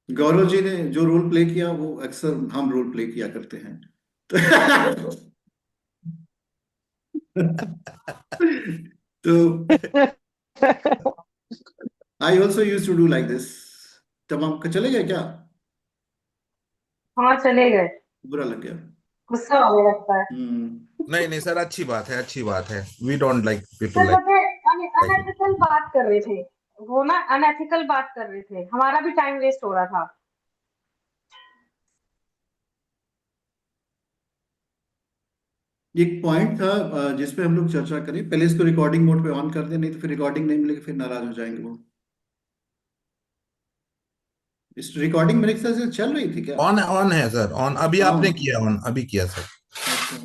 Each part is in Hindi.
गौरव जी ने जो रोल प्ले किया वो अक्सर हम रोल प्ले किया करते हैं। तो I also use to do like this. तमाम का चले गए क्या? हाँ, चले गए। बुरा लग गया। गुस्सा आने लगता है। हम्म। नहीं नहीं सर, अच्छी बात है, अच्छी बात है। We don't like people sir like पता है, लाइक अनएथिकल बात कर रहे थे। वो ना अनएथिकल बात कर रहे थे, हमारा भी टाइम वेस्ट हो रहा था। एक पॉइंट था जिस पे हम लोग चर्चा करें। पहले इसको रिकॉर्डिंग मोड पे ऑन कर दें, नहीं तो फिर रिकॉर्डिंग नहीं मिलेगी, फिर नाराज हो जाएंगे वो। इस रिकॉर्डिंग मेरे ख्याल से चल रही थी क्या? ऑन ऑन है सर, ऑन अभी आपने हाँ। किया, ऑन अभी किया सर। अच्छा।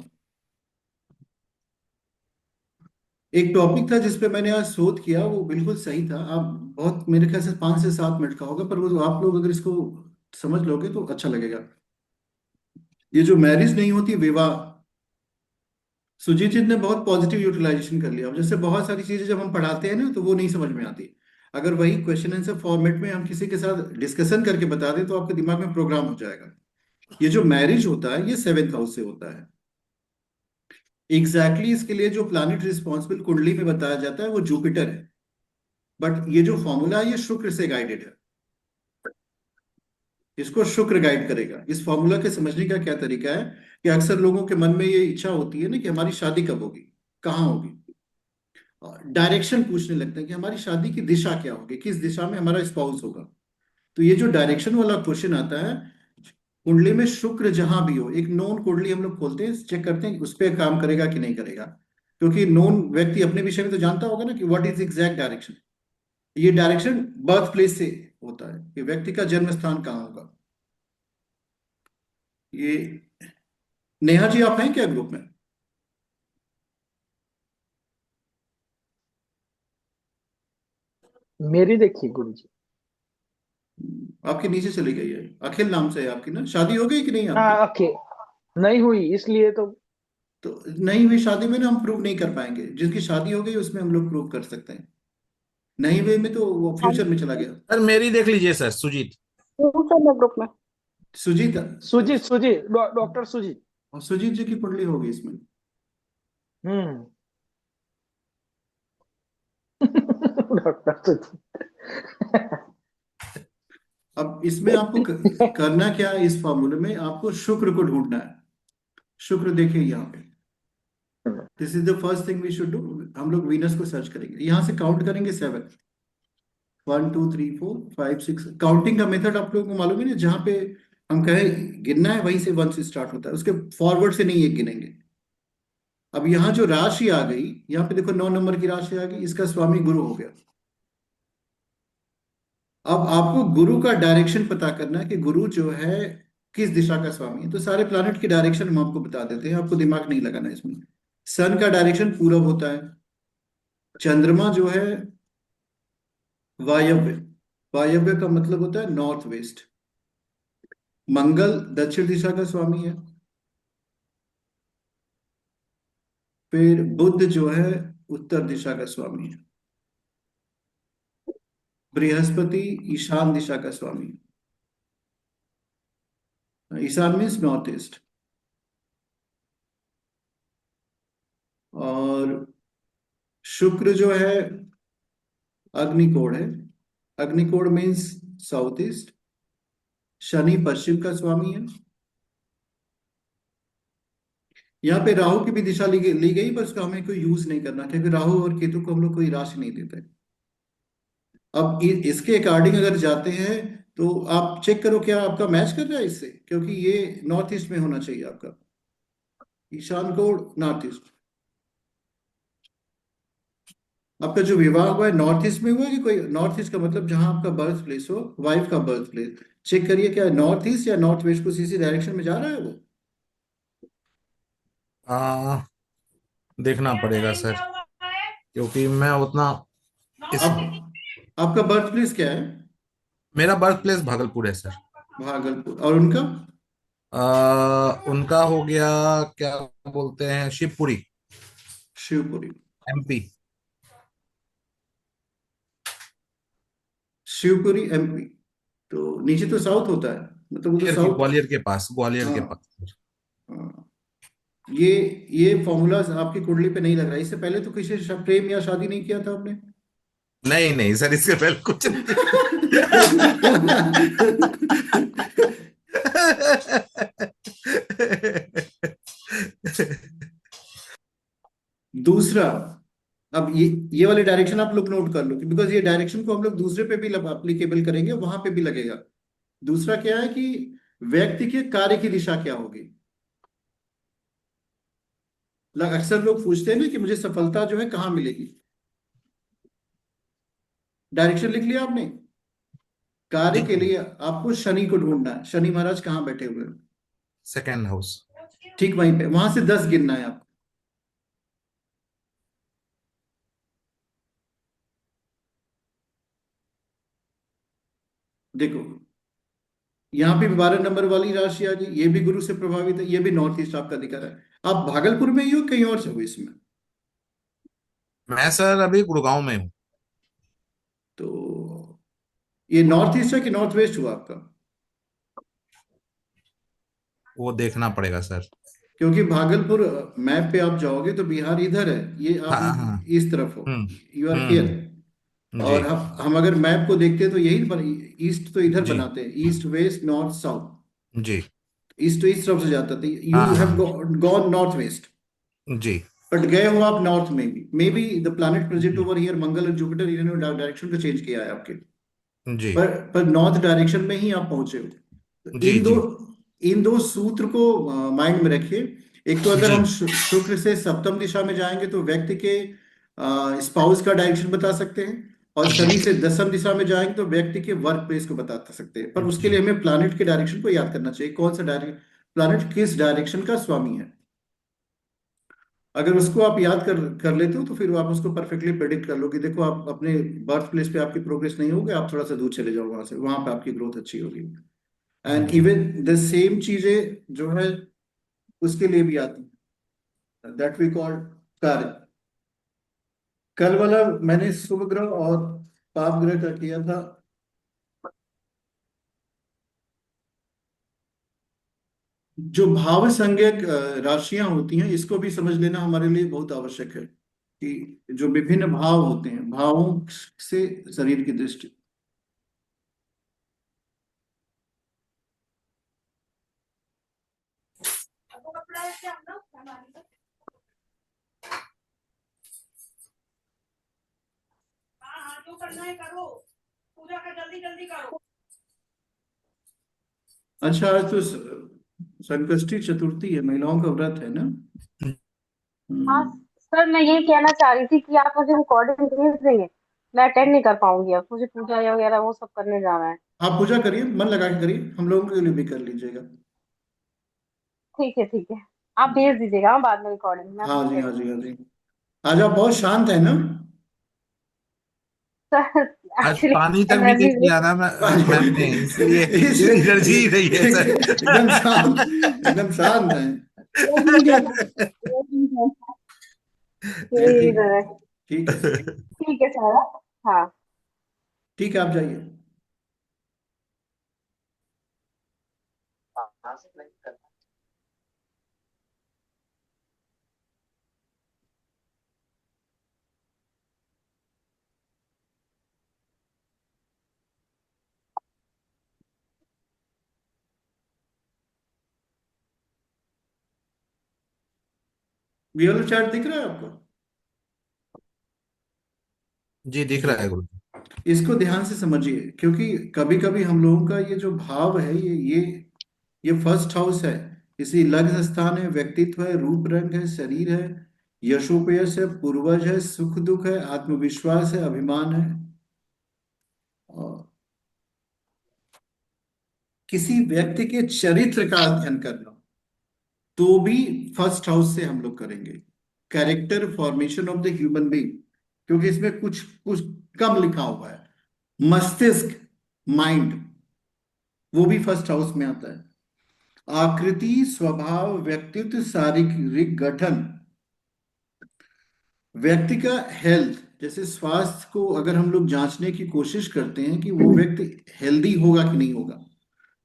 एक टॉपिक था जिस पे मैंने आज शोध किया, वो बिल्कुल सही था। आप बहुत, मेरे ख्याल से 5 से 7 मिनट का होगा, पर वो आप लोग अगर इसको समझ लोगे तो अच्छा लगेगा। ये जो मैरिज नहीं होती, विवाह। सुजीत जी ने बहुत पॉजिटिव यूटिलाइजेशन कर लिया। अब जैसे बहुत सारी चीजें जब हम पढ़ाते हैं ना तो वो नहीं समझ में आती। अगर वही क्वेश्चन आंसर फॉर्मेट में हम किसी के साथ डिस्कशन करके बता दें तो आपके दिमाग में प्रोग्राम हो जाएगा। ये जो मैरिज होता है ये 7th हाउस से होता है। एग्जैक्टली इसके लिए जो प्लैनेट रिस्पॉन्सिबल कुंडली में बताया जाता है वो जुपिटर है। बट ये जो फॉर्मूला है ये शुक्र से गाइडेड है। इसको शुक्र गाइड करेगा। इस फॉर्मूला के समझने का क्या तरीका है कि अक्सर लोगों के मन में ये इच्छा होती है ना कि हमारी शादी कब होगी, कहाँ होगी। डायरेक्शन पूछने लगते हैं कि हमारी शादी की दिशा क्या होगी, किस दिशा में हमारा स्पाउस होगा। तो ये जो डायरेक्शन वाला क्वेश्चन आता है, कुंडली में शुक्र जहां भी हो, एक नोन कुंडली हम लोग खोलते हैं, चेक करते हैं कि उस पर काम करेगा कि नहीं करेगा। क्योंकि नोन व्यक्ति अपने विषय में तो जानता होगा ना कि व्हाट इज एग्जैक्ट डायरेक्शन। ये डायरेक्शन बर्थ प्लेस से होता है कि व्यक्ति का जन्म स्थान कहाँ होगा। ये नेहा जी आप हैं क्या ग्रुप में? मेरी देखिए गुरु जी। आपके नीचे चली गई है। अखिल नाम से है आपकी ना? शादी हो गई कि नहीं आपकी? हाँ, ओके। नहीं हुई इसलिए तो। तो नहीं हुई शादी में ना हम प्रूव नहीं कर पाएंगे। जिसकी शादी हो गई उसमें हम लोग प्रूव कर सकते हैं। नहीं हुए में तो वो हम फ्यूचर में चला गया। सर मेरी देख लीजिए सर, सुजीत। हूँ सर मैं ग्रुप में। सुजीत। सुजीत सुजीत डॉक्टर सुजीत। सुजीत जी की कुंडली होगी इसमें। हम्म। डॉक्टर सुजीत। अब इसमें आपको करना क्या है, इस फॉर्मूले में आपको शुक्र को ढूंढना है। शुक्र देखिए यहाँ पे। This is the first thing we should do. हम लोग वीनस को सर्च करेंगे, यहाँ से काउंट करेंगे 7। 1 2 3 4 5 6। काउंटिंग का मेथड आप लोगों को मालूम है ना, जहाँ पे हम कहें गिनना है वहीं से 1 से स्टार्ट होता है, उसके फॉरवर्ड से नहीं एक गिनेंगे। अब यहाँ जो राशि आ गई, यहाँ पे देखो 9 नंबर की राशि आ गई, इसका स्वामी गुरु हो गया। अब आपको गुरु का डायरेक्शन पता करना है कि गुरु जो है किस दिशा का स्वामी है। तो सारे प्लैनेट की डायरेक्शन हम आपको बता देते हैं, आपको दिमाग नहीं लगाना इसमें। सन का डायरेक्शन पूरब होता है। चंद्रमा जो है वायव्य। वायव्य का मतलब होता है नॉर्थ वेस्ट। मंगल दक्षिण दिशा का स्वामी है। फिर बुध जो है उत्तर दिशा का स्वामी है। बृहस्पति ईशान दिशा का स्वामी है। ईशान मीन्स नॉर्थ ईस्ट। और शुक्र जो है अग्निकोण है। अग्निकोण मीन्स साउथ ईस्ट। शनि पश्चिम का स्वामी है। यहाँ पे राहु की भी दिशा ली गई, पर उसका हमें कोई यूज नहीं करना, क्योंकि राहु और केतु को हम लोग कोई राशि नहीं देते। अब इसके अकॉर्डिंग अगर जाते हैं तो आप चेक करो क्या आपका मैच कर रहा है इससे, क्योंकि ये नॉर्थ ईस्ट में होना चाहिए आपका। ईशान कोण नॉर्थ ईस्ट। आपका जो विवाह हुआ है नॉर्थ ईस्ट में हुआ है कि कोई, नॉर्थ ईस्ट का मतलब जहां आपका बर्थ प्लेस हो, वाइफ का बर्थ प्लेस। चेक करिए क्या नॉर्थ ईस्ट या नॉर्थ वेस्ट को इसी डायरेक्शन में जा रहा है वो। आ, देखना पड़ेगा सर, क्योंकि मैं उतना इस अब आपका बर्थ प्लेस क्या है? मेरा बर्थ प्लेस भागलपुर है सर। भागलपुर। और उनका? उनका हो गया, क्या बोलते हैं, शिवपुरी, शिवपुरी। एमपी। शिवपुरी एमपी। तो नीचे तो साउथ होता है, मतलब वो तो साउथ। ग्वालियर के हाँ पास। हाँ। ये ये फॉर्मूला आपकी कुंडली पे नहीं लग रहा है। इससे पहले तो किसी से प्रेम या शादी नहीं किया था आपने? नहीं नहीं सर, इसके पहले कुछ नहीं। दूसरा, अब ये वाले डायरेक्शन आप लोग नोट कर लो, बिकॉज ये डायरेक्शन को हम लोग दूसरे पे भी अप्लीकेबल करेंगे, वहां पे भी लगेगा। दूसरा क्या है कि व्यक्ति के कार्य की दिशा क्या होगी। अक्सर लोग पूछते हैं ना कि मुझे सफलता जो है कहाँ मिलेगी। डायरेक्शन लिख लिया आपने? कार्य जी, के लिए आपको शनि को ढूंढना है। शनि महाराज कहाँ बैठे हुए हैं? Second house. ठीक वहीं पे, वहां से 10 गिनना है आपको। देखो, यहाँ पे 12 नंबर वाली राशि आ गई, ये भी गुरु से प्रभावित है, ये भी नॉर्थ ईस्ट आपका दिखा रहा है। आप भागलपुर में ही हो, कहीं और से हो इसमें? मैं सर अभी गुड़गांव में हूँ। तो ये नॉर्थ ईस्ट है कि नॉर्थ वेस्ट हुआ आपका? वो देखना पड़ेगा सर। क्योंकि भागलपुर मैप पे आप जाओगे तो बिहार इधर है, ये आप हाँ हाँ। इस तरफ हो। हम्म। You are here. जी। और हम अगर मैप को देखते हैं तो यही ईस्ट तो इधर जी। बनाते हैं, ईस्ट वेस्ट नॉर्थ साउथ। जी। ईस्ट तो इस तरफ से जाता था, यू हाँ हैव हाँ। Gone north west. जी। बट गए हो आप नॉर्थ में भी, maybe the planet project over here, मंगल और जुपिटर, इन्होंने डायरेक्शन को चेंज किया है आपके। जी। पर नॉर्थ डायरेक्शन में ही आप पहुंचे हो। तो जी। जी। इन दो सूत्र को माइंड में रखिए। एक तो अगर जी। हम शुक्र से सप्तम दिशा में जाएंगे तो व्यक्ति के स्पाउस का डायरेक्शन बता सकते हैं, और जी। शनि से दसम दिशा में जाएंगे तो व्यक्ति के वर्क प्लेस को बता सकते हैं। पर उसके लिए जी। हमें प्लैनेट के डायरेक्शन को याद करना चाहिए, कौन सा प्लैनेट किस डायरेक्शन का स्वामी है। अगर उसको आप याद कर लेते हो तो फिर आप उसको परफेक्टली प्रेडिक्ट कर लो कि देखो, आप अपने बर्थ प्लेस पे आपकी प्रोग्रेस नहीं होगी, आप थोड़ा सा दूर चले जाओ वहां से, वहां पे आपकी ग्रोथ अच्छी होगी। एंड जी। इवन द सेम चीजें जो है उसके लिए भी आती है, दैट वी कॉल कार्य। कल वाला मैंने शुभ ग्रह और पाप ग्रह का किया था। जो भाव संज्ञक राशियां होती हैं, इसको भी समझ लेना हमारे लिए बहुत आवश्यक है कि जो विभिन्न भाव होते हैं, भावों से शरीर की दृष्टि। अच्छा, आज तो संकष्टी चतुर्थी है, महिलाओं का व्रत है ना? हाँ हम्म। सर, मैं यही कहना चाह रही थी कि आप मुझे रिकॉर्डिंग भेज देंगे। मैं अटेंड नहीं कर पाऊंगी, अब मुझे पूजा वगैरह वो सब करने जाना है। आप पूजा करिए, मन लगा के करिए, हम लोगों के लिए भी कर लीजिएगा। ठीक है ठीक है। आप भेज दीजिएगा, हाँ, बाद में रिकॉर्डिंग मैं हाँ सुन जी, हाँ लेंगी। जी, हाँ जी। आज आप बहुत शांत है ना? सर आज एक्चुअली पानी तक भी एनर्जी देख लिया ना मैम ने, इसलिए इस एनर्जी ही नहीं है सर। एकदम शांत, एकदम शांत है। नहीं, यही ठीक, इधर है। ठीक है सर। ठीक है सर। हाँ। ठीक है, आप जाइए। ये वाला चार्ट दिख रहा है आपको? जी दिख रहा है गुरु। इसको ध्यान से समझिए, क्योंकि कभी कभी हम लोगों का ये जो भाव है, ये फर्स्ट हाउस है। इसी लग्न स्थान है, व्यक्तित्व है, रूप रंग है, शरीर है, यशोपयश है, पूर्वज है, सुख दुख है, आत्मविश्वास है, अभिमान है। और किसी व्यक्ति के चरित्र का अध्ययन करना तो भी फर्स्ट हाउस से हम लोग करेंगे। Character formation of the human being, क्योंकि इसमें कुछ कुछ कम लिखा हुआ है। मस्तिष्क, माइंड, वो भी फर्स्ट हाउस में आता है। आकृति, स्वभाव, व्यक्तित्व, शारीरिक गठन, व्यक्ति का हेल्थ, जैसे स्वास्थ्य को अगर हम लोग जांचने की कोशिश करते हैं कि वो व्यक्ति हेल्दी होगा कि नहीं होगा,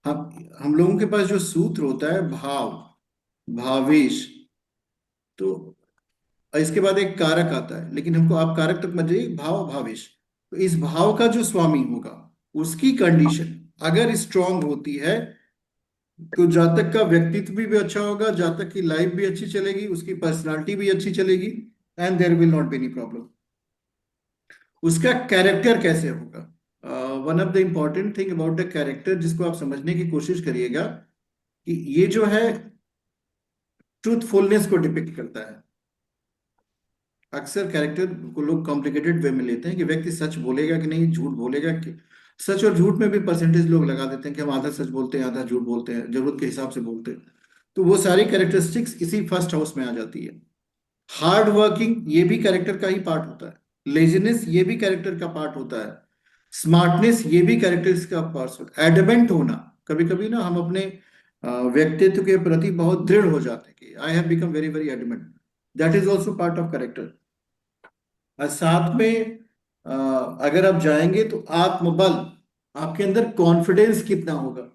हम लोगों के पास जो सूत्र होता है भाव, भावेश, तो इसके बाद एक कारक आता है, लेकिन हमको आप कारक तक मत जाइए, भाव भावेश। तो इस भाव का जो स्वामी होगा उसकी कंडीशन अगर स्ट्रांग होती है तो जातक का व्यक्तित्व भी अच्छा होगा, जातक की लाइफ भी अच्छी चलेगी, उसकी पर्सनालिटी भी अच्छी चलेगी, and there will not be any problem. उसका कैरेक्टर कैसे होगा? One of the important thing about the character जिसको आप समझने की कोशिश करिएगा कि ये जो है ट्रूथफुलनेस को डिपिक्ट करता है। अक्सर कैरेक्टर को लोग कॉम्प्लिकेटेड वे में लेते हैं कि व्यक्ति सच बोलेगा कि नहीं, झूठ बोलेगा कि, सच और झूठ में भी परसेंटेज लोग लगा देते हैं कि हम आधा सच बोलते हैं आधा झूठ बोलते हैं, जरूरत के हिसाब से बोलते हैं। तो वो सारी कैरेक्टरिस्टिक्स इसी फर्स्ट हाउस में आ जाती है। हार्ड वर्किंग ये भी कैरेक्टर का ही पार्ट होता है, लेजीनेस ये भी कैरेक्टर का पार्ट होता है, स्मार्टनेस ये भी कैरेक्टर का पार्ट होता है, एडमेंट होना। कभी कभी ना हम अपने व्यक्तित्व के प्रति बहुत दृढ़ हो जाते हैं कि I have become very very adamant, that is also part of character. और साथ में अगर आप जाएंगे तो आत्मबल, आपके अंदर कॉन्फिडेंस कितना होगा,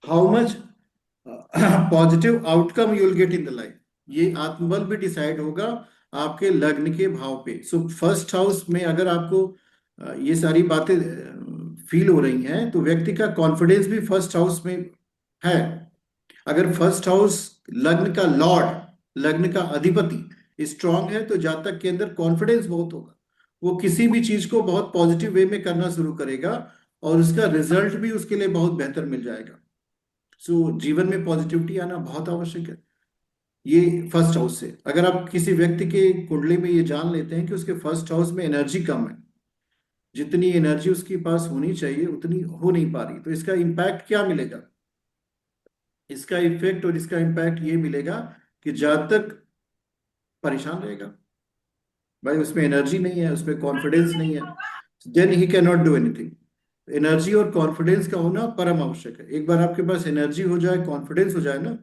how much positive outcome you will get in the life, ये आत्मबल भी डिसाइड होगा आपके लग्न के भाव पे। सो फर्स्ट हाउस में अगर आपको ये सारी बातें फील हो रही हैं तो व्यक्ति का कॉन्फिडेंस भी फर्स्ट हाउस में है। अगर फर्स्ट हाउस लग्न का लॉर्ड, लग्न का अधिपति स्ट्रांग है तो जातक के अंदर कॉन्फिडेंस बहुत होगा, वो किसी भी चीज को बहुत पॉजिटिव वे में करना शुरू करेगा और उसका रिजल्ट भी उसके लिए बहुत बेहतर मिल जाएगा। सो जीवन में पॉजिटिविटी आना बहुत आवश्यक है। ये फर्स्ट हाउस से अगर आप किसी व्यक्ति के कुंडली में ये जान लेते हैं कि उसके फर्स्ट हाउस में एनर्जी कम है, जितनी एनर्जी उसके पास होनी चाहिए उतनी हो नहीं पा रही, तो इसका इम्पैक्ट क्या मिलेगा? इसका इफेक्ट और इसका इम्पैक्ट ये मिलेगा कि जातक परेशान रहेगा, भाई उसमें एनर्जी नहीं है, उसमें कॉन्फिडेंस नहीं है, then he can not do anything. Energy और कॉन्फिडेंस का होना परम आवश्यक है। एक बार आपके पास एनर्जी हो जाए, कॉन्फिडेंस हो जाए ना,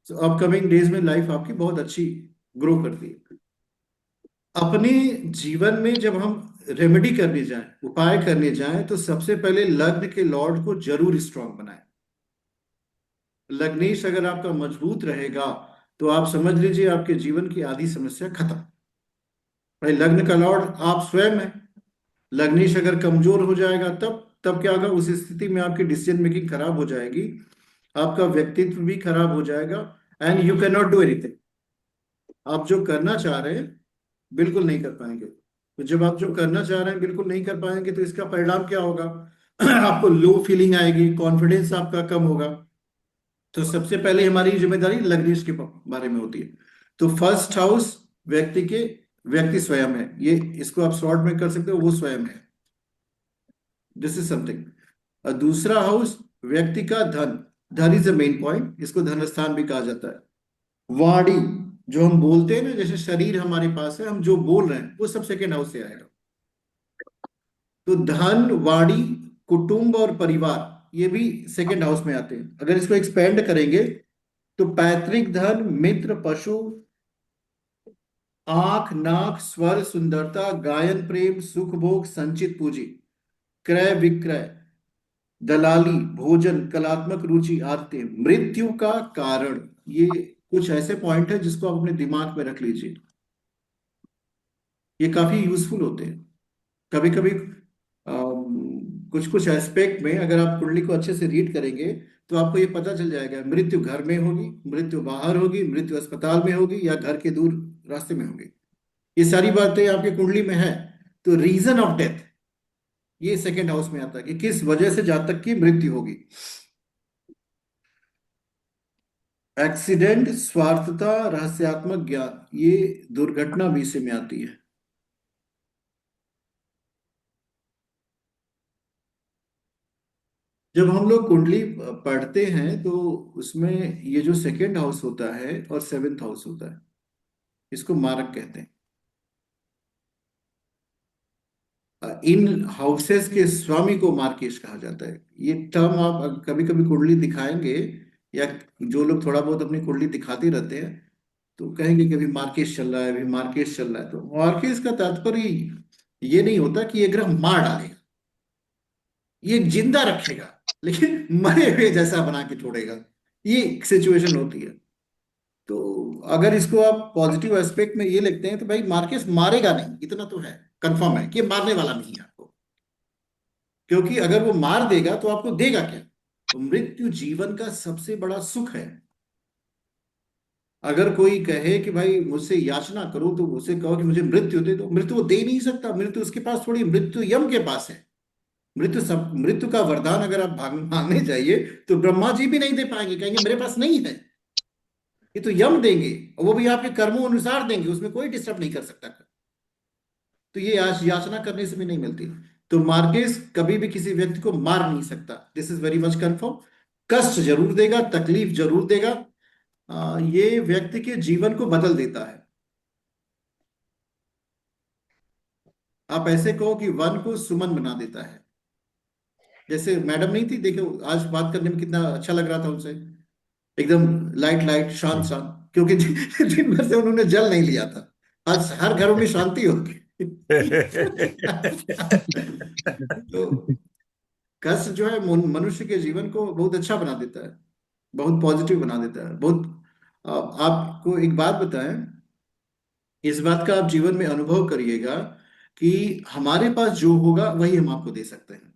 तो अपकमिंग डेज में लाइफ आपकी बहुत अच्छी ग्रो करती है। अपने जीवन में जब हम रेमेडी करने जाएं, उपाय करने जाएं, तो सबसे पहले लग्न के लॉर्ड को जरूर स्ट्रांग बनाएं। लग्नेश अगर आपका मजबूत रहेगा तो आप समझ लीजिए आपके जीवन की आधी समस्या खत्म। भाई लग्न का लॉर्ड आप स्वयं है, लग्नेश अगर कमजोर हो जाएगा तब क्या होगा? उस स्थिति में आपकी डिसीजन मेकिंग खराब हो जाएगी, आपका व्यक्तित्व भी खराब हो जाएगा, and you can not do anything. आप जो करना चाह रहे हैं बिल्कुल नहीं कर पाएंगे। तो जब आप जो करना चाह रहे हैं बिल्कुल नहीं कर पाएंगे तो इसका परिणाम क्या होगा? आपको लो फीलिंग आएगी, कॉन्फिडेंस आपका कम होगा। तो सबसे पहले हमारी जिम्मेदारी लग्नेश के बारे में होती है। तो फर्स्ट हाउस व्यक्ति स्वयं है, ये इसको आप शॉर्ट में कर सकते हो, वो स्वयं है, दिस इज समथिंग। और दूसरा हाउस व्यक्ति का धन, धन इज द मेन पॉइंट, इसको धन स्थान भी कहा जाता है। वाणी, जो हम बोलते हैं ना, जैसे शरीर हमारे पास है, हम जो बोल रहे हैं वो सब सेकेंड हाउस से आएगा। तो धन, वाणी, कुटुंब और परिवार ये भी सेकेंड हाउस में आते हैं। अगर इसको एक्सपेंड करेंगे तो पैतृक धन, मित्र, पशु, आंख, नाक, स्वर, सुंदरता, गायन, प्रेम, सुख, भोग, संचित पूंजी, क्रय विक्रय, दलाली, भोजन, कलात्मक रुचि, आदतें, मृत्यु का कारण, ये कुछ ऐसे पॉइंट है जिसको आप अपने दिमाग में रख लीजिए। ये काफी यूजफुल होते हैं। कभी कभी कुछ कुछ एस्पेक्ट में अगर आप कुंडली को अच्छे से रीड करेंगे तो आपको ये पता चल जाएगा मृत्यु घर में होगी, मृत्यु बाहर होगी, मृत्यु अस्पताल में होगी या घर के दूर रास्ते में होगी। ये सारी बातें आपकी कुंडली में है। तो रीजन ऑफ डेथ ये सेकेंड हाउस में आता है कि किस वजह से जातक की मृत्यु होगी। एक्सीडेंट, स्वार्थता, रहस्यात्मक ज्ञान, ये दुर्घटना विषय में आती है। जब हम लोग कुंडली पढ़ते हैं तो उसमें ये जो सेकेंड हाउस होता है और सेवेंथ हाउस होता है, इसको मारक कहते हैं। इन हाउसेस के स्वामी को मार्केश कहा जाता है। ये टर्म आप कभी कभी कुंडली दिखाएंगे या जो लोग थोड़ा बहुत अपनी कुंडली दिखाते रहते हैं तो कहेंगे कि अभी मार्केस चल रहा है, अभी मार्केस चल रहा है। तो मार्केस का तात्पर्य ये नहीं होता कि ये ग्रह मार डालेगा, ये जिंदा रखेगा, लेकिन मरे हुए जैसा बना के छोड़ेगा। ये सिचुएशन होती है। तो अगर इसको आप पॉजिटिव एस्पेक्ट में ये लिखते हैं तो भाई मार्केस मारेगा नहीं, इतना तो है, कंफर्म है कि ये मारने वाला नहीं है आपको। क्योंकि अगर वो मार देगा तो आपको देगा क्या? तो मृत्यु जीवन का सबसे बड़ा सुख है। अगर कोई कहे कि भाई मुझसे याचना करो, तो उससे कहो कि मुझे मृत्यु दे, तो मृत्यु वो दे नहीं सकता। मृत्यु उसके पास थोड़ी, मृत्यु यम के पास है। मृत्यु का वरदान अगर आप मांगने जाइए तो ब्रह्मा जी भी नहीं दे पाएंगे, कहेंगे मेरे पास नहीं है, ये तो यम देंगे, और वो भी आपके कर्मों अनुसार देंगे, उसमें कोई डिस्टर्ब नहीं कर सकता। तो ये याचना करने से भी नहीं मिलती। तो मार्केस कभी भी किसी व्यक्ति को मार नहीं सकता, this is very much confirm. कष्ट जरूर देगा, तकलीफ जरूर देगा। ये व्यक्ति के जीवन को बदल देता है। आप ऐसे कहो कि वन को सुमन बना देता है। जैसे मैडम नहीं थी, देखो आज बात करने में कितना अच्छा लग रहा था उनसे, एकदम लाइट लाइट, शांत शांत, क्योंकि दिन भर से उन्होंने जल नहीं लिया था। आज हर घरों में शांति होगी। तो कष्ट जो है मनुष्य के जीवन को बहुत अच्छा बना देता है, बहुत पॉजिटिव बना देता है, बहुत। आपको एक बात बताएं, इस बात का आप जीवन में अनुभव करिएगा कि हमारे पास जो होगा वही हम आपको दे सकते हैं।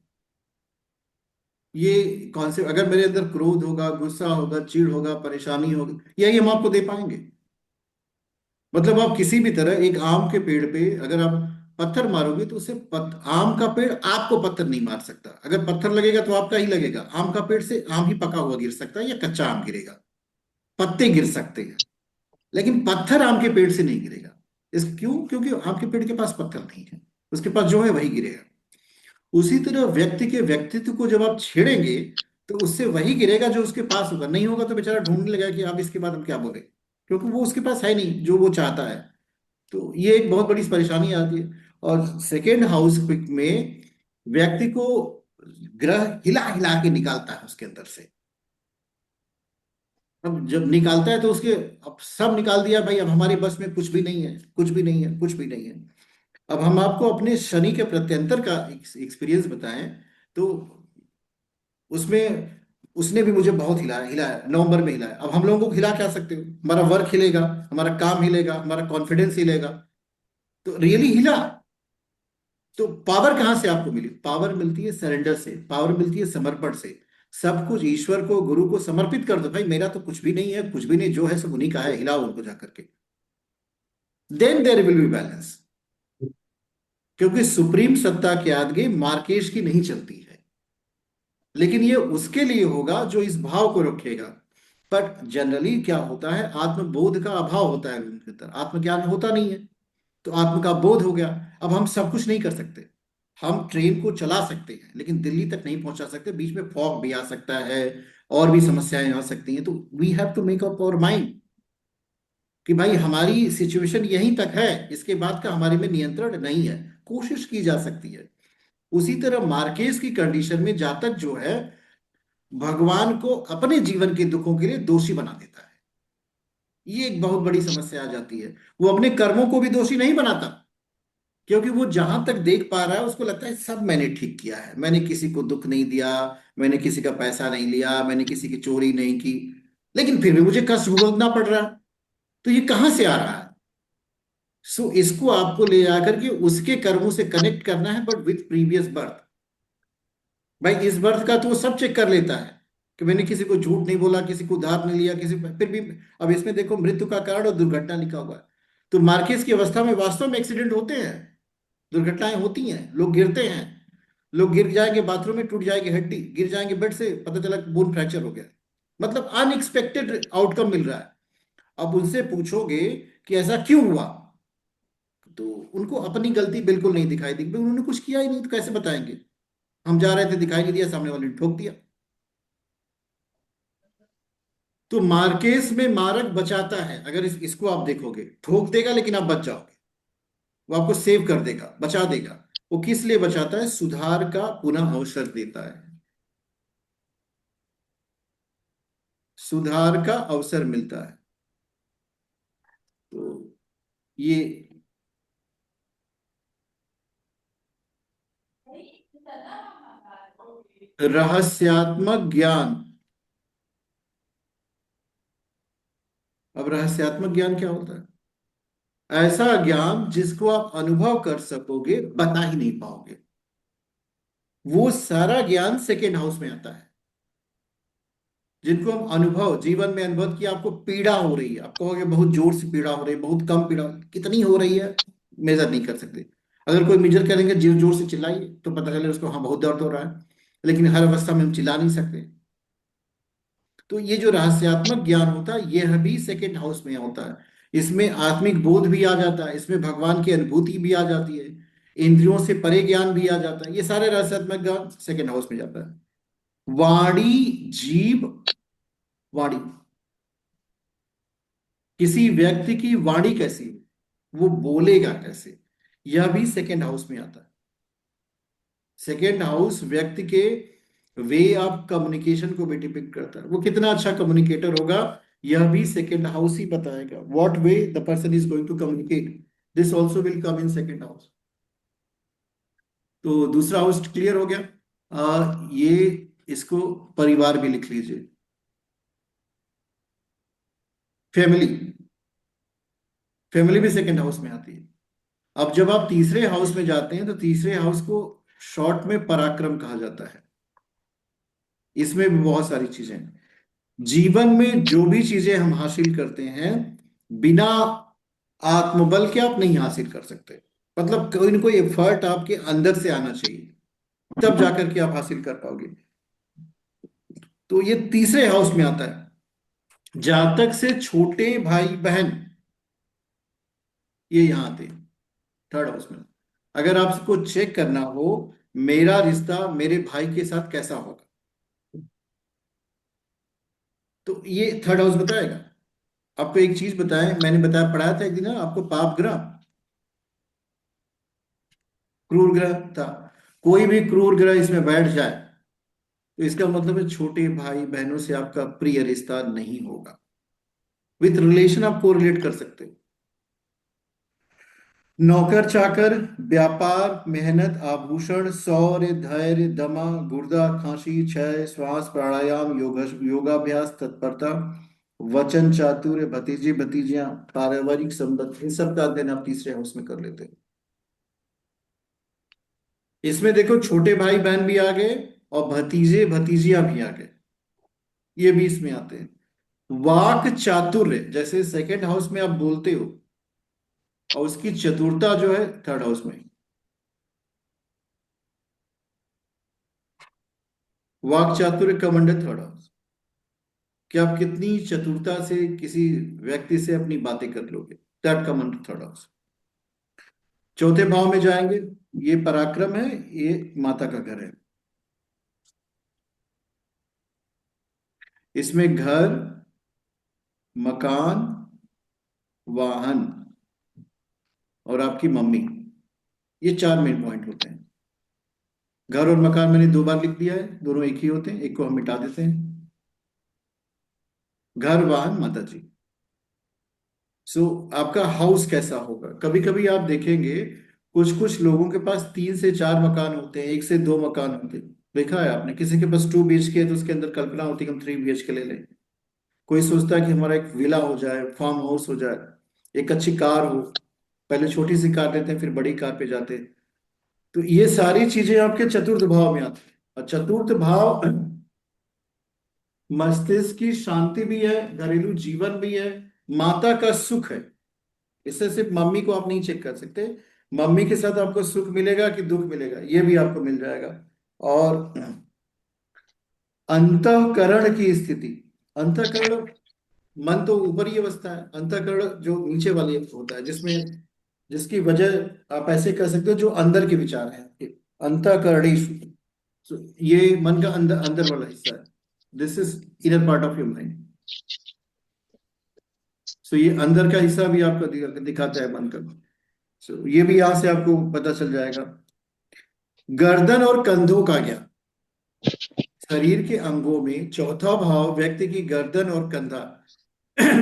ये कॉन्सेप्ट, अगर मेरे अंदर क्रोध होगा, गुस्सा होगा, चिढ़ होगा, परेशानी होगी, यही हम आपको दे पाएंगे। मतलब आप किसी भी तरह एक आम के पेड़ पे अगर आप पत्थर मारोगे तो उससे आम का पेड़ आपको पत्थर नहीं मार सकता। अगर पत्थर लगेगा तो आपका ही लगेगा। आम का पेड़ से आम ही पका हुआ गिर सकता है या कच्चा आम गिरेगा, पत्ते गिर सकते हैं, लेकिन पत्थर आम के पेड़ से नहीं गिरेगा। इस क्यों? क्योंकि आम के पेड़ के पास पत्थर नहीं है, उसके पास जो है वही गिरेगा। उसी तरह व्यक्ति के व्यक्तित्व को जब आप छेड़ेंगे तो उससे वही गिरेगा जो उसके पास होगा। नहीं होगा तो बेचारा ढूंढने लगा कि अब इसके बाद हम क्या बोले, क्योंकि वो उसके पास है नहीं जो वो चाहता है। तो ये एक बहुत बड़ी परेशानी आती है। और सेकेंड हाउस में व्यक्ति को ग्रह हिला हिला के निकालता है उसके अंदर से। अब जब निकालता है तो उसके, अब सब निकाल दिया भाई, अब हमारे बस में कुछ भी नहीं है, कुछ भी नहीं है, कुछ भी नहीं है। अब हम आपको अपने शनि के प्रत्यंतर का एक्सपीरियंस बताएं तो उसमें उसने भी मुझे बहुत हिलाया, हिलाया, नवंबर में हिलाया। अब हम लोगों को हिला क्या सकते हो? हमारा वर्क हिलेगा, हमारा काम हिलेगा, हमारा कॉन्फिडेंस हिलेगा। तो रियली हिला। तो पावर कहां से आपको मिली? पावर मिलती है सरेंडर से, पावर मिलती है समर्पण से। सब कुछ ईश्वर को, गुरु को समर्पित कर दो भाई, मेरा तो कुछ भी नहीं है, कुछ भी नहीं, जो है सब उन्हीं का है, हिलाओ उनको जाकर के। Then there will be balance. क्योंकि सुप्रीम सत्ता के आगे मार्केश की नहीं चलती है, लेकिन ये उसके लिए होगा जो इस भाव को रखेगा। बट जनरली क्या होता है, आत्मबोध का अभाव होता है उनके अंदर, आत्मज्ञान होता नहीं है। तो आत्म का बोध हो गया। अब हम सब कुछ नहीं कर सकते। हम ट्रेन को चला सकते हैं लेकिन दिल्ली तक नहीं पहुंचा सकते, बीच में फॉग भी आ सकता है, और भी समस्याएं आ सकती हैं। तो we have to make up our mind कि भाई हमारी सिचुएशन यहीं तक है, इसके बाद का हमारे में नियंत्रण नहीं है, कोशिश की जा सकती है। उसी तरह मार्केस की कंडीशन में जातक जो है भगवान को अपने जीवन के दुखों के लिए दोषी बना देता है। ये एक बहुत बड़ी समस्या आ जाती है। वो अपने कर्मों को भी दोषी नहीं बनाता, क्योंकि वो जहां तक देख पा रहा है उसको लगता है सब मैंने ठीक किया है, मैंने किसी को दुख नहीं दिया, मैंने किसी का पैसा नहीं लिया, मैंने किसी की चोरी नहीं की, लेकिन फिर भी मुझे कष्ट भुगतना पड़ रहा है। तो ये कहां से आ रहा है? सो इसको आपको ले जाकर के उसके कर्मों से कनेक्ट करना है, बट विथ प्रीवियस बर्थ। भाई इस बर्थ का तो वो सब चेक कर लेता है कि मैंने किसी को झूठ नहीं बोला, किसी को उधार नहीं लिया, फिर भी। अब इसमें देखो मृत्यु का कारण और दुर्घटना लिखा हुआ है। तो मार्केस की अवस्था में वास्तव में एक्सीडेंट होते हैं, दुर्घटनाएं होती हैं, लोग गिरते हैं। लोग गिर जाएंगे बाथरूम में, टूट जाएगी हड्डी, गिर जाएंगे बेड से, पता चला बोन फ्रैक्चर हो गया। मतलब अनएक्सपेक्टेड आउटकम मिल रहा है। अब उनसे पूछोगे कि ऐसा क्यों हुआ, तो उनको अपनी गलती बिल्कुल नहीं दिखाई दी, उन्होंने कुछ किया ही नहीं, तो कैसे बताएंगे? हम जा रहे थे, दिखाई नहीं दिया, सामने वाले ने ठोक दिया। तो मार्केस में मारक बचाता है। अगर इसको आप देखोगे, ठोक देगा लेकिन आप बच जाओगे, वो आपको सेव कर देगा, बचा देगा। वो किस लिए बचाता है? सुधार का पुनः अवसर देता है, सुधार का अवसर मिलता है। ये रहस्यात्मक ज्ञान। अब रहस्यात्मक ज्ञान क्या होता है? ऐसा ज्ञान जिसको आप अनुभव कर सकोगे, बता ही नहीं पाओगे। वो सारा ज्ञान सेकेंड हाउस में आता है, जिनको हम अनुभव, जीवन में अनुभव किया। आपको पीड़ा हो रही है, आप कहोगे बहुत जोर से पीड़ा हो रही है, बहुत कम पीड़ा, कितनी हो रही है मेजर नहीं कर सकते। अगर कोई मेजर करेंगे, जोर जोर से चिल्लाइए तो पता चले उसको हाँ बहुत दर्द हो रहा है, लेकिन हर अवस्था में हम चिल्ला नहीं सकते। तो ये जो रहस्यात्मक ज्ञान होता है, यह भी सेकेंड हाउस में होता है। इसमें आत्मिक बोध भी आ जाता है, इसमें भगवान की अनुभूति भी आ जाती है, इंद्रियों से परे ज्ञान भी आ जाता है। ये सारे रहस्यात्मक ज्ञान सेकेंड हाउस में जाता है। वाणी, जीव, वाणी, किसी व्यक्ति की वाणी कैसी है, वो बोलेगा कैसे, यह भी सेकेंड हाउस में आता है। सेकेंड हाउस व्यक्ति के वे ऑफ कम्युनिकेशन को भी डिपिक्ट करता है। वो कितना अच्छा कम्युनिकेटर होगा, यह भी सेकेंड हाउस ही बताएगा। What way the person is going to communicate, this also will come in second house. तो दूसरा हाउस क्लियर हो गया। ये इसको परिवार भी लिख लीजिए। फैमिली, फैमिली भी सेकेंड हाउस में आती है। अब जब आप तीसरे हाउस में जाते हैं, तो तीसरे हाउस को शॉर्ट में पराक्रम कहा जाता है। इसमें भी बहुत सारी चीजें हैं। जीवन में जो भी चीजें हम हासिल करते हैं, बिना आत्मबल के आप नहीं हासिल कर सकते। मतलब कोई ना कोई एफर्ट आपके अंदर से आना चाहिए, तब जाकर के आप हासिल कर पाओगे। तो ये तीसरे हाउस में आता है। जातक से छोटे भाई बहन, ये यहां आते हैं थर्ड हाउस में। अगर आपको चेक करना हो मेरा रिश्ता मेरे भाई के साथ कैसा होगा, तो ये थर्ड हाउस बताएगा। आपको एक चीज बताएं, मैंने बताया, पढ़ाया था एक दिन ना आपको, पाप ग्रह, क्रूर ग्रह था। कोई भी क्रूर ग्रह इसमें बैठ जाए तो इसका मतलब है छोटे भाई बहनों से आपका प्रिय रिश्ता नहीं होगा। विथ रिलेशन आप कोरिलेट कर सकते हो। नौकर चाकर, व्यापार, मेहनत, आभूषण, शौर्य, धैर्य, दमा, गुर्दा, खांसी, क्षय, श्वास, प्राणायाम, योगाभ्यास, तत्परता, वचन चातुर्य, भतीजे भतीजियां, पारिवारिक संबंध, इन सब का अध्ययन आप तीसरे हाउस में कर लेते हैं। इसमें देखो छोटे भाई बहन भी आ गए और भतीजे भतीजियां भी आ गए, ये भी इसमें आते हैं। वाक चातुर्य, जैसे सेकंड हाउस में आप बोलते हो, और उसकी चतुरता जो है थर्ड हाउस में। वाक चातुर्य कमांडर थर्ड हाउस, कि आप कितनी चतुरता से किसी व्यक्ति से अपनी बातें कर लोगे, दैट कमांडर थर्ड हाउस। चौथे भाव में जाएंगे, ये पराक्रम है, ये माता का घर है। इसमें घर, मकान, वाहन और आपकी मम्मी, ये चार मेन पॉइंट होते हैं। घर और मकान मैंने दो बार लिख दिया है, दोनों एक ही होते हैं, एक को हम मिटा देते हैं। घर, वाहन, माता जी। सो आपका हाउस कैसा होगा? कभी कभी आप देखेंगे कुछ कुछ लोगों के पास 3 से 4 मकान होते हैं, 1 से 2 मकान होते हैं। देखा है आपने? किसी के पास 2 BHK है तो उसके अंदर कल्पना होती है कि हम 3 BHK ले लें। कोई सोचता है कि हमारा एक विला हो जाए, फार्म हाउस हो जाए, एक अच्छी कार हो। पहले छोटी सी कार लेते हैं, फिर बड़ी कार पे जाते हैं। तो ये सारी चीजें आपके चतुर्थ भाव में आती है। और चतुर्थ भाव मस्तिष्क की शांति भी है, घरेलू जीवन भी है, माता का सुख है। इससे सिर्फ मम्मी को आप नहीं चेक कर सकते, मम्मी के साथ आपको सुख मिलेगा कि दुख मिलेगा, ये भी आपको मिल जाएगा। और अंतःकरण की स्थिति, अंतःकरण, मन तो ऊपर ही अवस्था है, अंतःकरण जो नीचे वाली होता है, जिसमें, जिसकी वजह आप ऐसे कर सकते हो, जो अंदर के विचार हैं आपके, अंतःकरणेषु। ये मन का अंदर अंदर वाला हिस्सा है, this is inner part of your mind. So ये अंदर का हिस्सा भी आपको दिखाता है मन का। सो ये भी यहां से आपको पता चल जाएगा। गर्दन और कंधों का ज्ञान, शरीर के अंगों में चौथा भाव व्यक्ति की गर्दन और कंधा।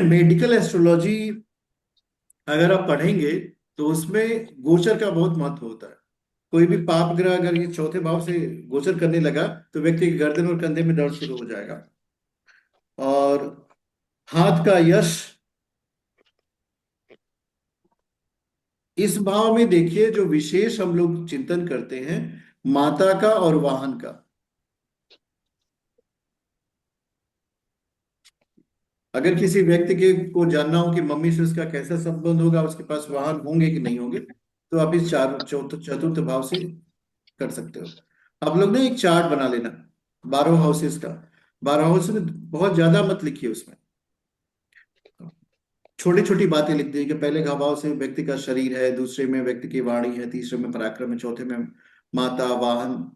मेडिकल एस्ट्रोलॉजी अगर आप पढ़ेंगे तो उसमें गोचर का बहुत महत्व होता है। कोई भी पाप ग्रह अगर ये चौथे भाव से गोचर करने लगा तो व्यक्ति की गर्दन और कंधे में दर्द शुरू हो जाएगा। और हाथ का यश, इस भाव में देखिए जो विशेष हम लोग चिंतन करते हैं माता का और वाहन का। अगर किसी व्यक्ति के को जानना हो कि मम्मी से उसका कैसा संबंध होगा, उसके पास वाहन होंगे कि नहीं होंगे, तो आप इस चार चौथ चतुर्थ भाव से कर सकते हो। आप लोग ना एक चार्ट बना लेना 12 हाउसेस का। 12 हाउस में बहुत ज्यादा मत लिखिए, उसमें छोटी छोटी बातें लिख दी कि पहले भाव से व्यक्ति का शरीर है, दूसरे में व्यक्ति की वाणी है, तीसरे में पराक्रम है, चौथे में माता वाहन,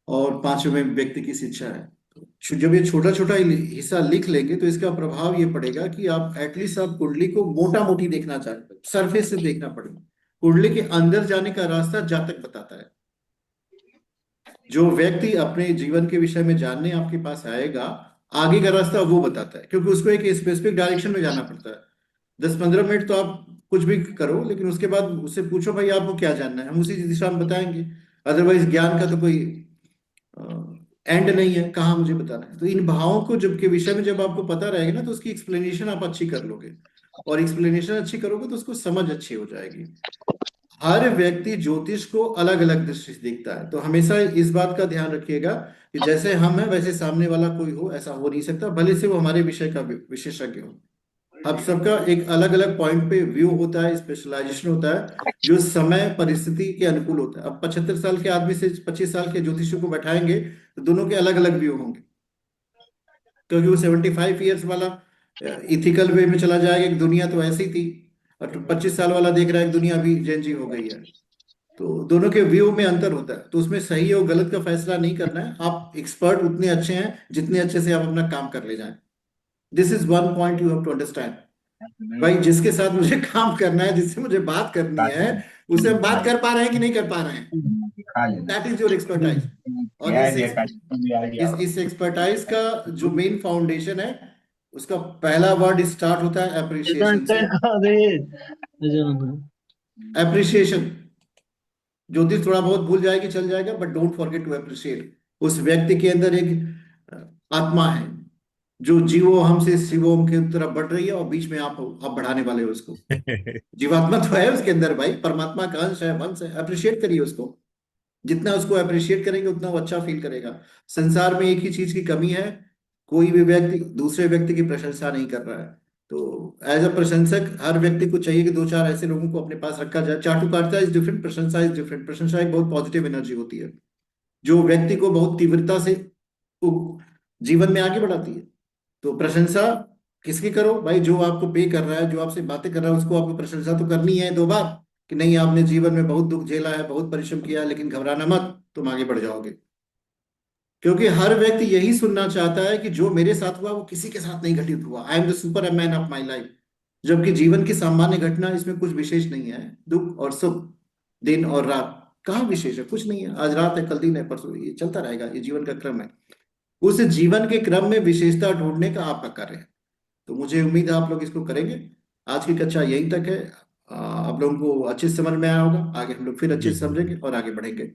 और पांचवें में व्यक्ति की शिक्षा है। तो जब ये छोटा छोटा हिस्सा लिख लेंगे तो इसका प्रभाव ये पड़ेगा कि आप एटलीस्ट आप कुंडली को मोटा मोटी देखना चाहते हो, सरफेस से देखना पड़ेगा। कुंडली के अंदर जाने का रास्ता जातक बताता है। जो व्यक्ति अपने जीवन के विषय में जानने आपके पास आएगा, आगे का रास्ता वो बताता है, क्योंकि उसको एक स्पेसिफिक डायरेक्शन में जाना पड़ता है। 10-15 मिनट तो आप कुछ भी करो, लेकिन उसके बाद उससे पूछो भाई आपको क्या जानना है, हम उसी दिशा में बताएंगे। अदरवाइज ज्ञान का तो कोई एंड नहीं है, कहाँ मुझे बताना है। तो इन भावों को जब के विषय में जब आपको पता रहेगा ना, तो उसकी एक्सप्लेनेशन आप अच्छी कर लोगे, और एक्सप्लेनेशन अच्छी करोगे तो उसको समझ अच्छी हो जाएगी। हर व्यक्ति ज्योतिष को अलग अलग दृष्टि से देखता है, तो हमेशा इस बात का ध्यान रखिएगा कि जैसे हम हैं वैसे सामने वाला कोई हो, ऐसा हो नहीं सकता, भले से वो हमारे विषय का विशेषज्ञ हो। अब सबका एक अलग अलग पॉइंट पे व्यू होता है, स्पेशलाइजेशन होता है, जो समय परिस्थिति के अनुकूल होता है। अब 75 साल के आदमी से 25 साल के ज्योतिषी को बैठाएंगे तो दोनों के अलग अलग व्यू होंगे, क्योंकि वो 75 ईयर्स वाला इथिकल वे में चला जाएगा कि दुनिया तो ऐसी थी, और 25 साल वाला देख रहा है कि दुनिया अभी चेंजिंग हो गई है। तो दोनों के व्यू में अंतर होता है, तो उसमें सही और गलत का फैसला नहीं करना है। आप एक्सपर्ट उतने अच्छे हैं जितने अच्छे से आप अपना काम कर ले जाएं। This is one point you have to understand. भाई जिसके साथ मुझे काम करना है, जिससे मुझे बात करनी है, उससे हम बात कर पा रहे हैं कि नहीं कर पा रहे हैं, दैट इज योर एक्सपर्टाइज। और इस एक्सपर्टाइज का जो मेन फाउंडेशन है, उसका पहला वर्ड स्टार्ट होता है अप्रिसिएशन से। अप्रिसिएशन, ज्योतिष थोड़ा बहुत भूल जाएगी चल जाएगा, but don't forget to appreciate. उस व्यक्ति के अंदर एक आत्मा है जो जीवो हमसे शिवोम की तरफ बढ़ रही है, और बीच में आप बढ़ाने वाले हो उसको। जीवात्मा तो है उसके अंदर भाई, परमात्मा का अंश है, वंश है। अप्रिशिएट करिए उसको। जितना उसको अप्रिशिएट करेंगे उतना वो अच्छा फील करेगा। संसार में एक ही चीज की कमी है, कोई भी व्यक्ति दूसरे व्यक्ति की प्रशंसा नहीं कर रहा है। तो एज अ प्रशंसक हर व्यक्ति को चाहिए कि दो चार ऐसे लोगों को अपने पास रखा जाए। चाटुकारिता इज डिफरेंट, प्रशंसा इज डिफरेंट। प्रशंसा एक बहुत पॉजिटिव एनर्जी होती है, जो व्यक्ति को बहुत तीव्रता से जीवन में आगे बढ़ाती है। तो प्रशंसा किसकी करो भाई? जो आपको पे कर रहा है, जो आपसे बातें कर रहा है, उसको आपको प्रशंसा तो करनी है 2 बार, कि नहीं आपने जीवन में बहुत दुख झेला है, बहुत परिश्रम किया है, लेकिन घबराना मत, तुम आगे बढ़ जाओगे। क्योंकि हर व्यक्ति यही सुनना चाहता है कि जो मेरे साथ हुआ वो किसी के साथ नहीं घटित हुआ, I am the super man of my life. जबकि जीवन की सामान्य घटना, इसमें कुछ विशेष नहीं है। दुख और सुख, दिन और रात, कहाँ विशेष है? कुछ नहीं है। आज रात है, कल दिन है, परसों, ये चलता रहेगा, ये जीवन का क्रम है। उस जीवन के क्रम में विशेषता ढूंढने का आपका कार्य है। तो मुझे उम्मीद है आप लोग इसको करेंगे। आज की कक्षा यहीं तक है। आप लोगों को अच्छे से समझ में आया होगा। आगे हम लोग फिर अच्छे जी से जी जी समझेंगे और आगे बढ़ेंगे। जी।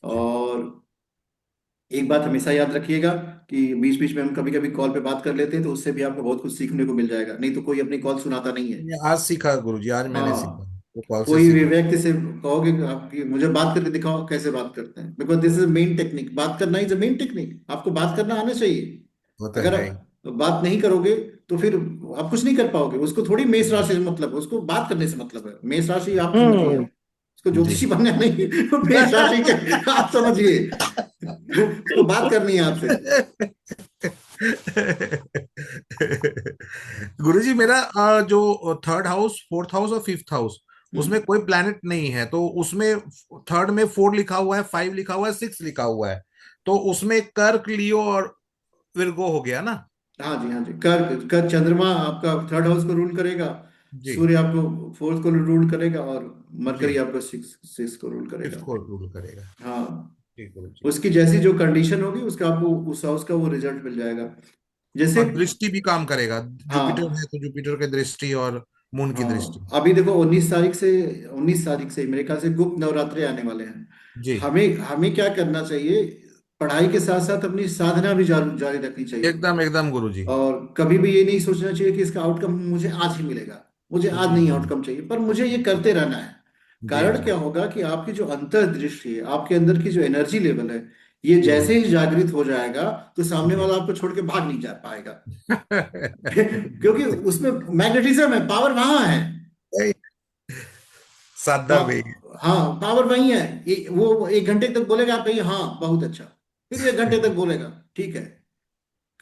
और एक बात हमेशा याद रखिएगा कि बीच बीच में हम कभी कभी कॉल पे बात कर लेते हैं, तो उससे भी आपको बहुत कुछ सीखने को मिल जाएगा। नहीं तो कोई अपनी कॉल सुनाता नहीं है। ये आज सीखा गुरुजी, आज मैंने सीखा, हाँ, वो कॉल से कोई भी सीखा। व्यक्ति से कहोगे कि आपकी मुझे बात करके दिखाओ कैसे बात करते हैं, because this is main technique. बात करना इज द मेन टेक्निक। आपको बात करना आना चाहिए। वो तो अगर है ही। आप बात नहीं करोगे तो फिर आप कुछ नहीं कर पाओगे। उसको थोड़ी मेष राशि से मतलब है, उसको बात करने से मतलब है। मेष राशि आप समझिए, उसको जी। ज्योतिषी बनना नहीं। मेष राशि के आप समझिए, उसको बात करनी है आपसे। गुरुजी मेरा जो थर्ड हाउस, फोर्थ हाउस और फिफ्थ हाउस, उसमें हम्म। कोई प्लैनेट नहीं है। तो उसमें थर्ड में 4 लिखा हुआ है, 5 लिखा हुआ है, 6 लिखा हुआ है। तो उसमें कर्क, लियो और विर्गो हो गया ना? हाँ जी, हाँ जी। कर कर चंद्रमा आपका थर्ड हाउस को रूल करेगा, जी सूर्य आपको फोर्थ को रूल करेगा, और मरकरी जी। आपको सिक्स सिक्स को रूल फिफ्थ करेगा। को रूल करेगा। हाँ, जी गुरुजी। उसकी जैसी जो कंडीशन होगी उसका आपको उस हाउस का वो रिजल्ट मिल जाएगा। जैसे और दृष्टि भी काम करेगा, जुपिटर हाँ है तो जुपिटर की दृष्टि और मून की दृष्टि। हाँ, अभी देखो 19 तारीख से मेरे ख्याल से गुप्त नवरात्रे आने वाले हैं। जी, हमें हमें क्या करना चाहिए, पढ़ाई के साथ साथ अपनी साधना भी जारी जारी रखनी चाहिए। एकदम एकदम गुरुजी। और कभी भी ये नहीं सोचना चाहिए कि इसका आउटकम मुझे आज ही मिलेगा, मुझे आज जी नहीं जी आउटकम चाहिए, पर मुझे ये करते रहना है। जी कारण जी। क्या होगा कि आपकी जो अंतर्दृष्टि है, आपके अंदर की जो एनर्जी लेवल है, ये हम्म, जैसे ही जागृत हो जाएगा तो सामने जी। वाला आपको छोड़ के भाग नहीं जा पाएगा। क्योंकि उसमें मैग्नेटिज्म है, पावर वहां है। साधना में ही। हाँ, पावर वही है। वो 1 घंटे तक बोलेगा, आप कहिए हाँ बहुत अच्छा, फिर 1 घंटे तक बोलेगा, ठीक है,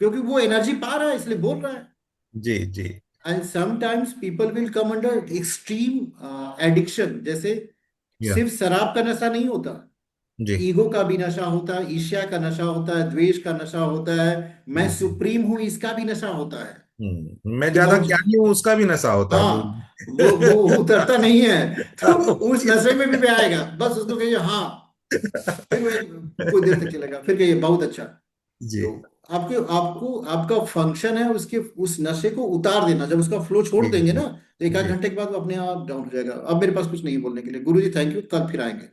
क्योंकि वो एनर्जी पा रहा है इसलिए बोल रहा है। जी जी। And sometimes people will come under extreme addiction, जैसे या सिर्फ शराब का नशा नहीं होता, जी ईगो का भी नशा होता है, ईर्ष्या का नशा होता है, द्वेष का नशा होता है, मैं जी जी। सुप्रीम हूं इसका भी नशा होता है। मैं कि ज्यादा बहुत, ज्ञानी हूँ उसका भी नशा होता है हाँ, वो गुरु। उतरता नहीं है। तो उस नशे में भी आएगा, बस उसको कहिए हाँ, फिर वो कुछ देर तक चलेगा, फिर कहिए बहुत अच्छा। जी तो आपके आपको आपका फंक्शन है उसके उस नशे को उतार देना। जब उसका फ्लो छोड़ जी देंगे जी ना, तो एक आध जी। घंटे के बाद वो अपने आप डाउन हो जाएगा। अब मेरे पास कुछ नहीं है बोलने के लिए, गुरु जी थैंक यू, कल फिर आएंगे।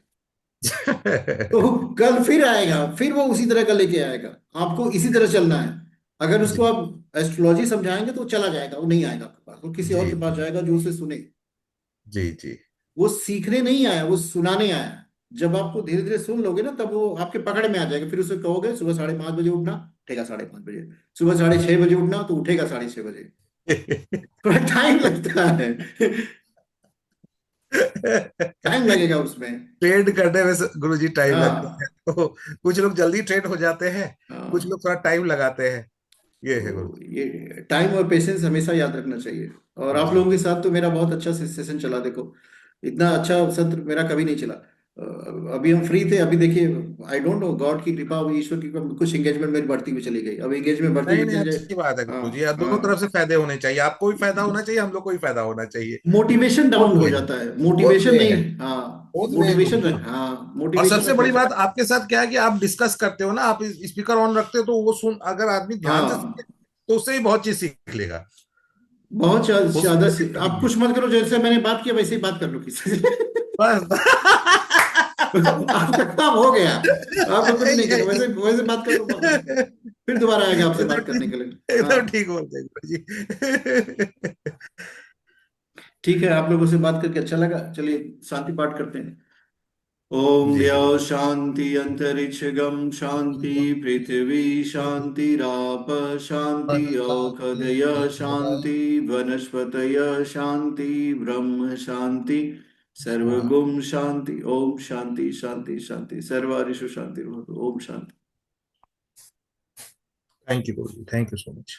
तो कल फिर आएगा, फिर वो उसी तरह का लेके आएगा। आपको इसी तरह चलना है। अगर उसको जी आप एस्ट्रोलॉजी समझाएंगे तो वो चला जाएगा, वो नहीं आएगा आपके पास, वो किसी और जी के पास जाएगा जो उसे सुने। जी जी वो सीखने नहीं आया, वो सुनाने आया। जब आपको धीरे धीरे सुन लोगे ना, तब वो आपके पकड़ में आ जाएगा। फिर उसे कहोगे सुबह 5:30 बजे उठना, उठेगा 5:30 बजे। सुबह 6:30 बजे उठना, तो उठेगा 6:30 बजे। जी। थोड़ा टाइम लगता है। टाइम लगेगा उसमें। ट्रेड करने में गुरुजी टाइम लगता है, हाँ तो कुछ लोग जल्दी ट्रेड हो जाते हैं, कुछ हाँ, लोग थोड़ा टाइम लगाते हैं। ये है तो गुरुजी। ये टाइम और पेशेंस हमेशा याद रखना चाहिए। और आप जी लोगों के साथ तो मेरा बहुत अच्छा सेशन चला, देखो इतना अच्छा सत्र मेरा कभी नहीं चला। अभी हम फ्री थे, अभी देखिए, आई डोंट नो, गॉड की कृपा हुई, ईश्वर की कृपा, कुछ एंगेजमेंट मेरी बढ़ती हुई चली गई। अब एंगेजमेंट बढ़ती नहीं हुई नहीं, चली जाए। अच्छी बात है गुरुजी, हाँ यार दोनों तरफ हाँ, से फायदे होने चाहिए, आपको भी फायदा होना चाहिए, हम लोग को भी फायदा होना चाहिए। मोटिवेशन बोथ डाउन हो वे है, जाता है, बोथ मोटिवेशन वे नहीं। है, हाँ, बोथ वे है मोटिवेशन गुरुजी। रख, हाँ, और मोटिवेशन सबसे रखना बड़ी बात चाहिए। आपके साथ क्या है कि आप डिस्कस करते हो ना, आप स्पीकर ऑन रखते हो तो वो सुन, अगर आदमी ध्यान से सुने हाँ, तो उससे ही बहुत चीज सीख लेगा। बहुत ज्यादा आप नहीं है। कुछ मत करो, जैसे मैंने बात किया वैसे ही बात कर लो किसी से। बस आपका काम हो गया, आपको कुछ नहीं करना, वैसे वैसे बात कर लो, फिर दोबारा आएगा आपसे एकदम बात करने ठीक, के लिए। हाँ, एकदम ठीक बोलते हैं गुरुजी। ठीक है, आप लोगों से बात करके अच्छा लगा, चलिए शांति पाठ करते हैं। ओम जी द्यौ गुरुजी। शांति अंतरिक्ष गम शांति, पृथ्वी शांतिराप शांति, औषधय शांति, वनस्पतय शांति, ब्रह्म शांति, सर्वगुण शांति। ओम शांति शांति शांति, सर्वारिषु शांति। ओम शांति। Thank you Guruji, thank you so much.